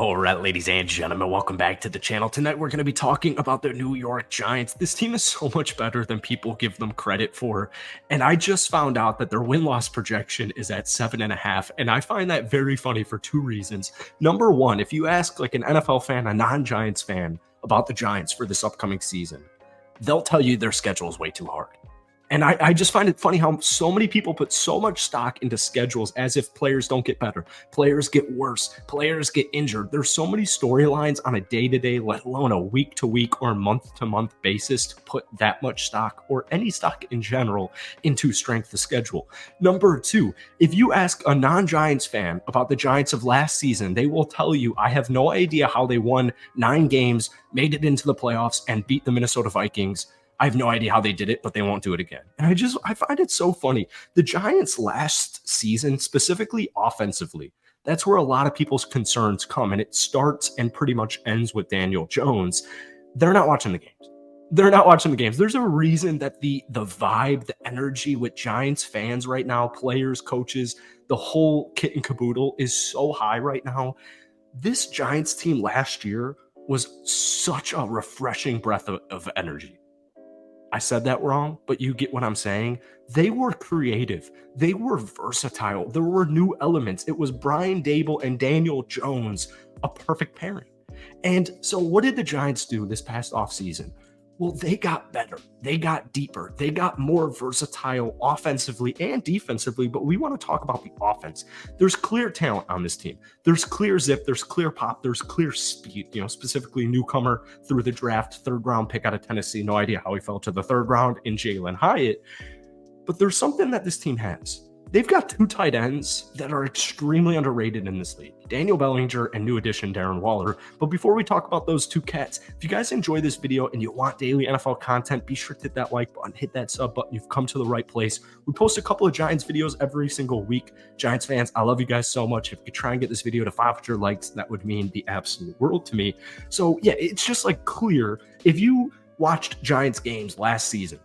All right, ladies and gentlemen, welcome back to the channel. Tonight, we're going to be talking about the New York Giants. This team is so much better than people give them credit for. And I just found out that their win-loss projection is at 7.5. And I find that very funny for two reasons. Number one, if you ask like an NFL fan, a non-Giants fan about the Giants for this upcoming season, they'll tell you their schedule is way too hard. And I just find it funny how so many people put so much stock into schedules as if players don't get better, players get worse, players get injured. There's so many storylines on a day-to-day, let alone a week-to-week or month-to-month basis to put that much stock or any stock in general into strength of schedule. Number two, if you ask a non-Giants fan about the Giants of last season, they will tell you, I have no idea how they won 9 games, made it into the playoffs, and beat the Minnesota Vikings. I have no idea how they did it, but they won't do it again. And I find it so funny. The Giants last season, specifically offensively, that's where a lot of people's concerns come. And it starts and pretty much ends with Daniel Jones. They're not watching the games. They're not watching the games. There's a reason that the vibe, the energy with Giants fans right now, players, coaches, the whole kit and caboodle is so high right now. This Giants team last year was such a refreshing breath of energy. I said that wrong, but you get what I'm saying. They were creative. They were versatile. There were new elements. It was Brian Daboll and Daniel Jones, a perfect pairing. And so what did the Giants do this past offseason? Well, they got better. They got deeper. They got more versatile offensively and defensively, but we want to talk about the offense. There's clear talent on this team. There's clear zip. There's clear pop. There's clear speed, specifically newcomer through the draft, 3rd round pick out of Tennessee. No idea how he fell to the 3rd round in Jalin Hyatt. But there's something that this team has. They've got 2 tight ends that are extremely underrated in this league, Daniel Bellinger and new addition Darren Waller. But before we talk about those 2 cats, if you guys enjoy this video and you want daily NFL content, be sure to hit that like button, hit that sub button. You've come to the right place. We post a couple of Giants videos every single week. Giants fans, I love you guys so much. If you could try and get this video to 500 likes, that would mean the absolute world to me. So yeah, it's just like clear. If you watched Giants games last season,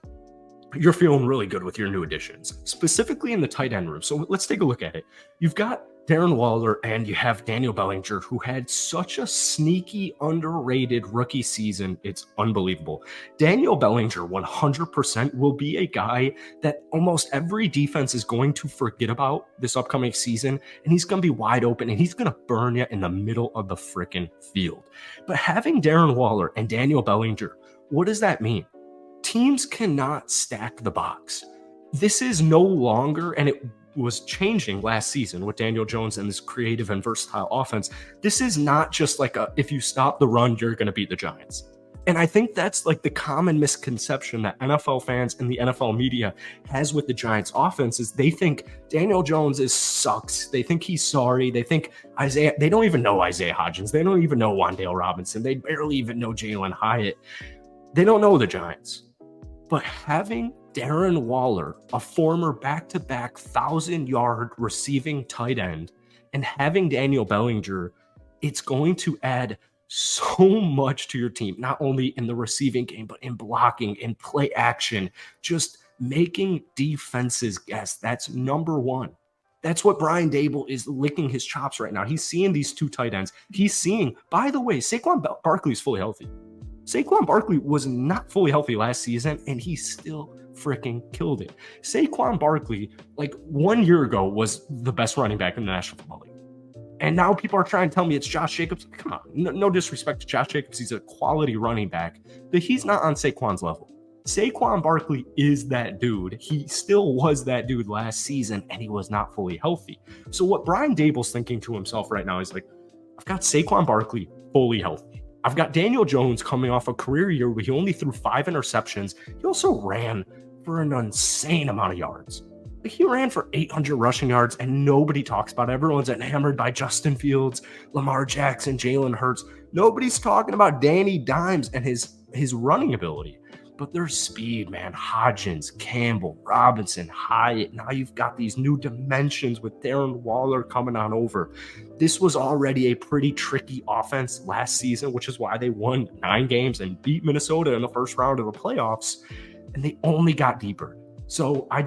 you're feeling really good with your new additions, specifically in the tight end room. So let's take a look at it. You've got Darren Waller and you have Daniel Bellinger, who had such a sneaky, underrated rookie season. It's unbelievable. Daniel Bellinger 100% will be a guy that almost every defense is going to forget about this upcoming season, and he's going to be wide open and he's going to burn you in the middle of the freaking field. But having Darren Waller and Daniel Bellinger, what does that mean? Teams cannot stack the box. This is no longer, and it was changing last season with Daniel Jones and this creative and versatile offense. This is not just like if you stop the run, you're going to beat the Giants. And I think that's like the common misconception that NFL fans and the NFL media has with the Giants offense is they think Daniel Jones sucks. They think he's sorry. They think they don't even know Isaiah Hodgins. They don't even know Wan'Dale Robinson. They barely even know Jalin Hyatt. They don't know the Giants. But having Darren Waller, a former back-to-back 1,000-yard receiving tight end, and having Daniel Bellinger, it's going to add so much to your team, not only in the receiving game, but in blocking, in play action, just making defenses guess. That's number one. That's what Brian Daboll is licking his chops right now. He's seeing these 2 tight ends. He's seeing, by the way, Saquon Barkley is fully healthy. Saquon Barkley was not fully healthy last season, and he still freaking killed it. Saquon Barkley, like 1 year ago, was the best running back in the National Football League. And now people are trying to tell me it's Josh Jacobs. Come on, no disrespect to Josh Jacobs. He's a quality running back, but he's not on Saquon's level. Saquon Barkley is that dude. He still was that dude last season, and he was not fully healthy. So what Brian Daboll's thinking to himself right now is like, I've got Saquon Barkley fully healthy. I've got Daniel Jones coming off a career year where he only threw 5 interceptions. He also ran for an insane amount of yards. He ran for 800 rushing yards, and nobody talks about it. Everyone's enamored by Justin Fields, Lamar Jackson, Jalen Hurts. Nobody's talking about Danny Dimes and his running ability. But there's speed, man. Hodgins, Campbell, Robinson, Hyatt. Now you've got these new dimensions with Darren Waller coming on over. This was already a pretty tricky offense last season, which is why they won 9 games and beat Minnesota in the first round of the playoffs. And they only got deeper. So I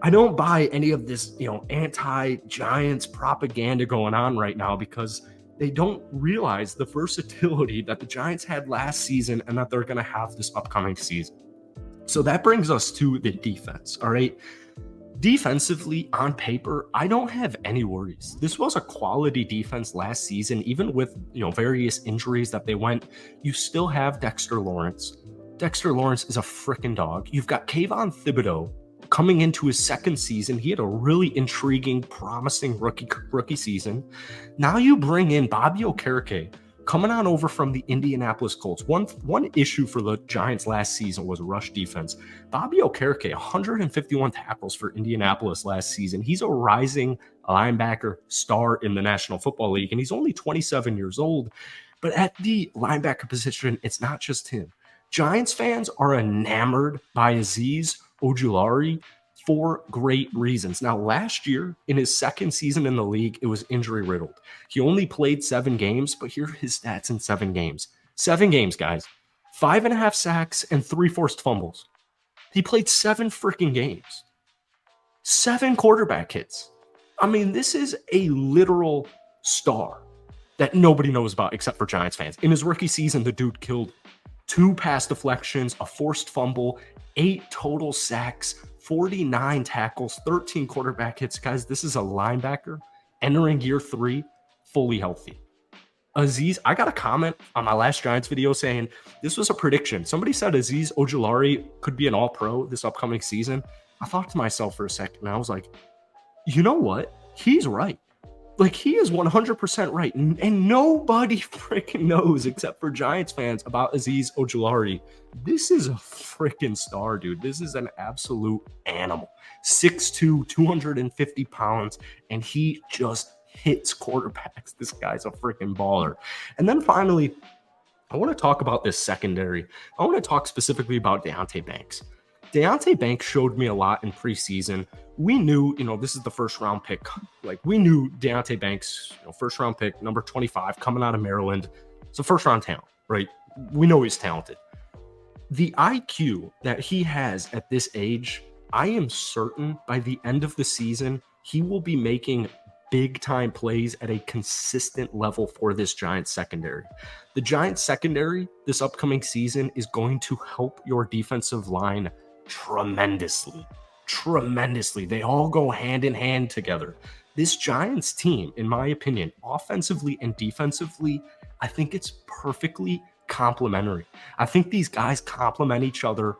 don't buy any of this, anti-Giants propaganda going on right now, because they don't realize the versatility that the Giants had last season and that they're going to have this upcoming season. So that brings us to the defense. All right. Defensively, on paper, I don't have any worries. This was a quality defense last season, even with various injuries that they went. You still have Dexter Lawrence. Dexter Lawrence is a freaking dog. You've got Kayvon Thibodeau coming into his second season. He had a really intriguing, promising rookie season. Now you bring in Bobby Okereke, coming on over from the Indianapolis Colts. One issue for the Giants last season was rush defense. Bobby Okereke, 151 tackles for Indianapolis last season. He's a rising linebacker star in the National Football League, and he's only 27 years old. But at the linebacker position, it's not just him. Giants fans are enamored by Azeez Ojulari for great reasons. Now, last year, in his second season in the league, it was injury riddled. He only played 7 games, but here are his stats in 7 games. 7 games, guys. 5.5 sacks and 3 forced fumbles. He played 7 freaking games. 7 quarterback hits. I mean, this is a literal star that nobody knows about except for Giants fans. In his rookie season, the dude killed 2 pass deflections, a forced fumble, 8 total sacks, 49 tackles, 13 quarterback hits. Guys, this is a linebacker entering year 3 fully healthy. Azeez, I got a comment on my last Giants video saying this was a prediction. Somebody said Azeez Ojulari could be an all-pro this upcoming season. I thought to myself for a second, and I was like, you know what? He's right. Like, he is 100% right. And nobody freaking knows except for Giants fans about Azeez Ojulari. This is a freaking star, dude. This is an absolute animal. 6'2", 250 pounds, and he just hits quarterbacks. This guy's a freaking baller. And then finally, I want to talk about this secondary. I want to talk specifically about Deonte Banks. Deonte Banks showed me a lot in preseason. We knew, this is the first round pick. Like, we knew Deonte Banks, first round pick, number 25, coming out of Maryland. It's a first round talent, right? We know he's talented. The IQ that he has at this age, I am certain by the end of the season, he will be making big time plays at a consistent level for this Giants secondary. The Giants secondary this upcoming season is going to help your defensive line tremendously. They all go hand in hand together. This Giants team, in my opinion, offensively and defensively, I think it's perfectly complementary. I think these guys complement each other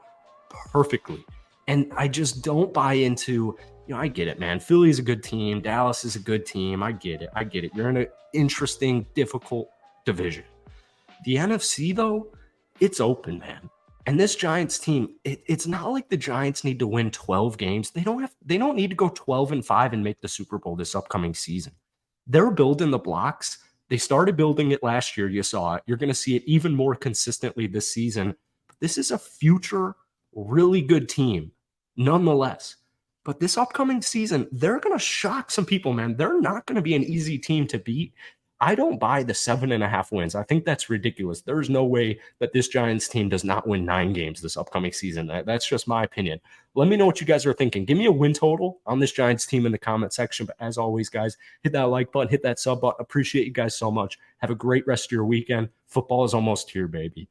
perfectly. And I just don't buy into, I get it, man. Philly's a good team. Dallas is a good team. I get it. You're in an interesting, difficult division. The NFC, though, it's open, man. And this Giants team, it's not like the Giants need to win 12 games. They don't need to go 12-5 and make the Super Bowl this upcoming season. They're building the blocks. They started building it last year. You saw it. You're going to see it even more consistently this season. This is a future, really good team, nonetheless. But this upcoming season, they're going to shock some people, man. They're not going to be an easy team to beat. I don't buy the 7.5 wins. I think that's ridiculous. There's no way that this Giants team does not win 9 games this upcoming season. That's just my opinion. Let me know what you guys are thinking. Give me a win total on this Giants team in the comment section. But as always, guys, hit that like button, hit that sub button. Appreciate you guys so much. Have a great rest of your weekend. Football is almost here, baby.